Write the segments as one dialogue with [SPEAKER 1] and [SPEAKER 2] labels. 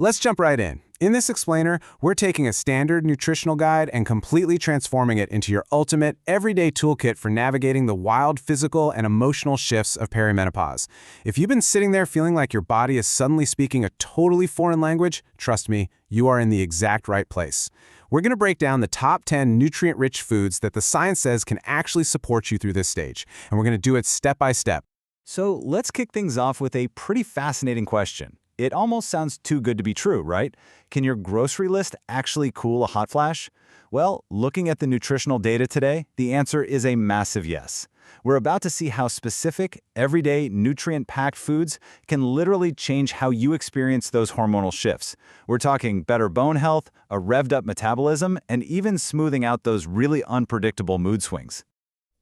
[SPEAKER 1] Let's jump right in. In this explainer, we're taking a standard nutritional guide and completely transforming it into your ultimate, everyday toolkit for navigating the wild physical and emotional shifts of perimenopause. If you've been sitting there feeling like your body is suddenly speaking a totally foreign language, trust me, you are in the exact right place. We're going to break down the top 10 nutrient-rich foods that the science says can actually support you through this stage, and we're going to do it step by step.
[SPEAKER 2] So let's kick things off with a pretty fascinating question. It almost sounds too good to be true, right? Can your grocery list actually cool a hot flash? Well, looking at the nutritional data today, the answer is a massive yes. We're about to see how specific, everyday, nutrient-packed foods can literally change how you experience those hormonal shifts. We're talking better bone health, a revved-up metabolism, and even smoothing out those really unpredictable mood swings.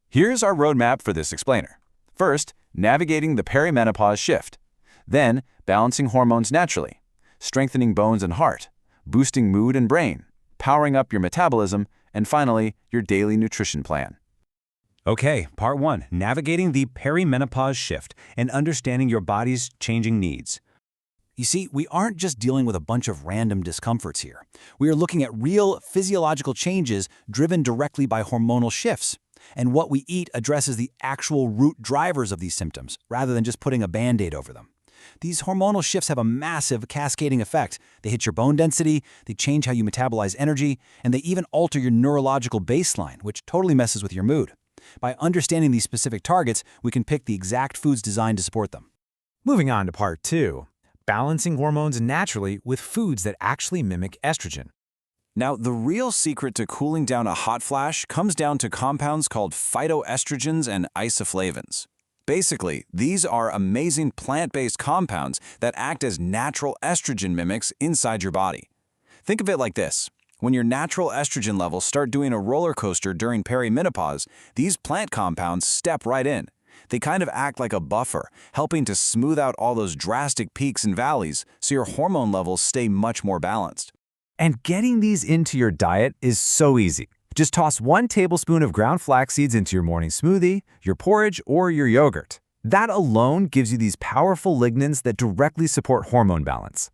[SPEAKER 3] Here's our roadmap for this explainer. First, navigating the perimenopause shift. Then, balancing hormones naturally, strengthening bones and heart, boosting mood and brain, powering up your metabolism, and finally, your daily nutrition plan.
[SPEAKER 2] Okay, part 1, navigating the perimenopause shift and understanding your body's changing needs. You see, we aren't just dealing with a bunch of random discomforts here. We are looking at real physiological changes driven directly by hormonal shifts. And what we eat addresses the actual root drivers of these symptoms, rather than just putting a Band-Aid over them. These hormonal shifts have a massive cascading effect. They hit your bone density, they change how you metabolize energy, and they even alter your neurological baseline, which totally messes with your mood. By understanding these specific targets, we can pick the exact foods designed to support them.
[SPEAKER 4] Moving on to part 2, balancing hormones naturally with foods that actually mimic estrogen.
[SPEAKER 3] Now, the real secret to cooling down a hot flash comes down to compounds called phytoestrogens and isoflavones. Basically, these are amazing plant-based compounds that act as natural estrogen mimics inside your body. Think of it like this. When your natural estrogen levels start doing a roller coaster during perimenopause, these plant compounds step right in. They kind of act like a buffer, helping to smooth out all those drastic peaks and valleys so your hormone levels stay much more balanced.
[SPEAKER 4] And getting these into your diet is so easy. Just toss 1 tablespoon of ground flax seeds into your morning smoothie, your porridge, or your yogurt. That alone gives you these powerful lignans that directly support hormone balance.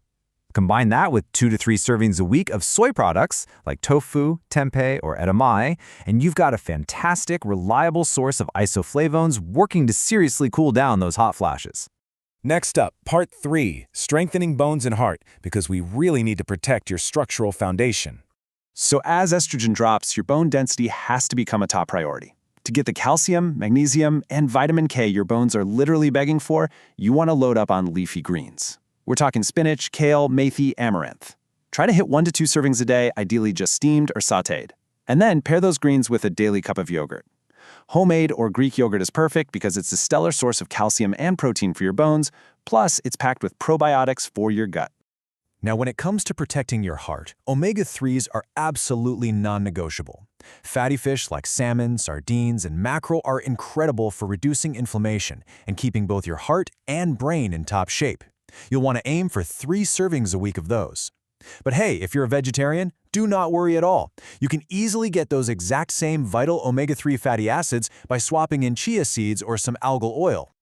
[SPEAKER 4] Combine that with 2 to 3 servings a week of soy products like tofu, tempeh, or edamame, and you've got a fantastic, reliable source of isoflavones working to seriously cool down those hot flashes.
[SPEAKER 1] Next up, part 3, strengthening bones and heart, because we really need to protect your structural foundation.
[SPEAKER 3] So as estrogen drops, your bone density has to become a top priority. To get the calcium, magnesium, and vitamin K your bones are literally begging for, you want to load up on leafy greens. We're talking spinach, kale, methi, amaranth. Try to hit 1 to 2 servings a day, ideally just steamed or sautéed. And then pair those greens with a daily cup of yogurt. Homemade or Greek yogurt is perfect because it's a stellar source of calcium and protein for your bones, plus it's packed with probiotics for your gut.
[SPEAKER 1] Now, when it comes to protecting your heart, omega-3s are absolutely non-negotiable. Fatty fish like salmon, sardines, and mackerel are incredible for reducing inflammation and keeping both your heart and brain in top shape. You'll want to aim for 3 servings a week of those. But hey, if you're a vegetarian, do not worry at all. You can easily get those exact same vital omega-3 fatty acids by swapping in chia seeds or some algal oil.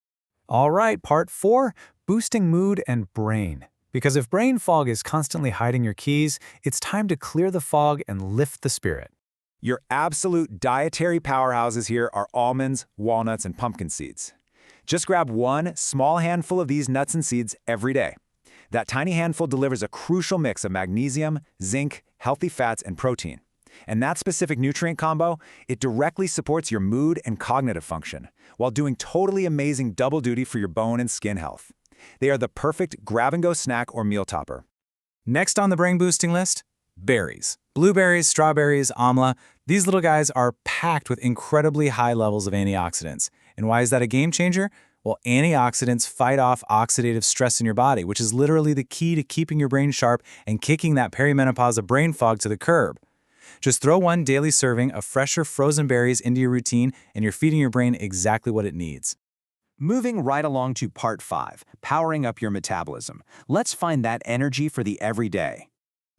[SPEAKER 4] All right, part 4, boosting mood and brain. Because if brain fog is constantly hiding your keys, it's time to clear the fog and lift the spirit.
[SPEAKER 2] Your absolute dietary powerhouses here are almonds, walnuts, and pumpkin seeds. Just grab 1 small handful of these nuts and seeds every day. That tiny handful delivers a crucial mix of magnesium, zinc, healthy fats, and protein. And that specific nutrient combo, it directly supports your mood and cognitive function, while doing totally amazing double duty for your bone and skin health. They are the perfect grab-and-go snack or meal topper.
[SPEAKER 4] Next on the brain-boosting list, berries. Blueberries, strawberries, amla, these little guys are packed with incredibly high levels of antioxidants. And why is that a game changer? Well, antioxidants fight off oxidative stress in your body, which is literally the key to keeping your brain sharp and kicking that perimenopause brain fog to the curb. Just throw 1 daily serving of fresher frozen berries into your routine, and you're feeding your brain exactly what it needs.
[SPEAKER 5] Moving right along to part 5, powering up your metabolism. Let's find that energy for the everyday.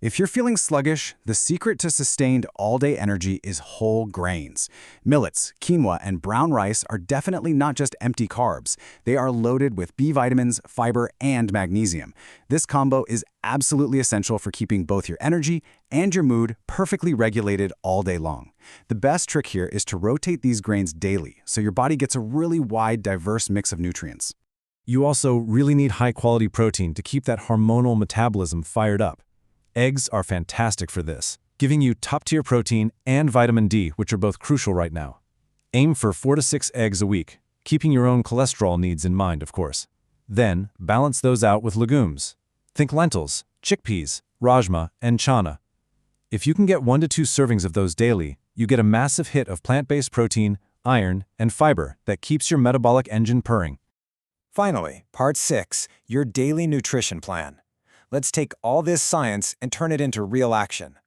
[SPEAKER 3] If you're feeling sluggish, the secret to sustained all-day energy is whole grains. Millets, quinoa, and brown rice are definitely not just empty carbs. They are loaded with B vitamins, fiber, and magnesium. This combo is absolutely essential for keeping both your energy and your mood perfectly regulated all day long. The best trick here is to rotate these grains daily, so your body gets a really wide, diverse mix of nutrients.
[SPEAKER 1] You also really need high-quality protein to keep that hormonal metabolism fired up. Eggs are fantastic for this, giving you top-tier protein and vitamin D, which are both crucial right now. Aim for 4 to 6 eggs a week, keeping your own cholesterol needs in mind, of course. Then, balance those out with legumes. Think lentils, chickpeas, rajma, and chana. If you can get 1 to 2 servings of those daily, you get a massive hit of plant-based protein, iron, and fiber that keeps your metabolic engine purring.
[SPEAKER 6] Finally, Part 6, your daily nutrition plan. Let's take all this science and turn it into real action.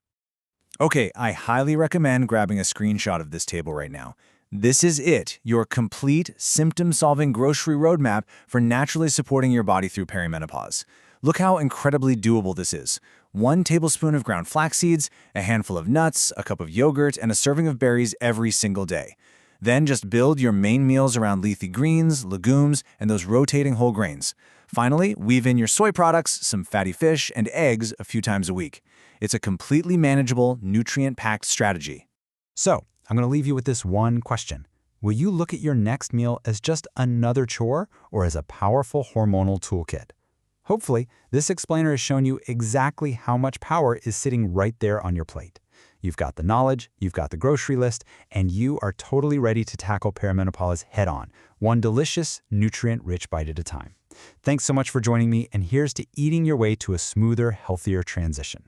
[SPEAKER 6] Okay, I highly recommend grabbing a screenshot of this table right now. This is it, your complete, symptom-solving grocery roadmap for naturally supporting your body through perimenopause. Look how incredibly doable this is. 1 tablespoon of ground flax seeds, a handful of nuts, a cup of yogurt, and a serving of berries every single day. Then just build your main meals around leafy greens, legumes, and those rotating whole grains. Finally, weave in your soy products, some fatty fish, and eggs a few times a week. It's a completely manageable, nutrient-packed strategy.
[SPEAKER 5] So, I'm going to leave you with this one question. Will you look at your next meal as just another chore or as a powerful hormonal toolkit? Hopefully, this explainer has shown you exactly how much power is sitting right there on your plate. You've got the knowledge, you've got the grocery list, and you are totally ready to tackle perimenopause head-on, one delicious, nutrient-rich bite at a time. Thanks so much for joining me, and here's to eating your way to a smoother, healthier transition.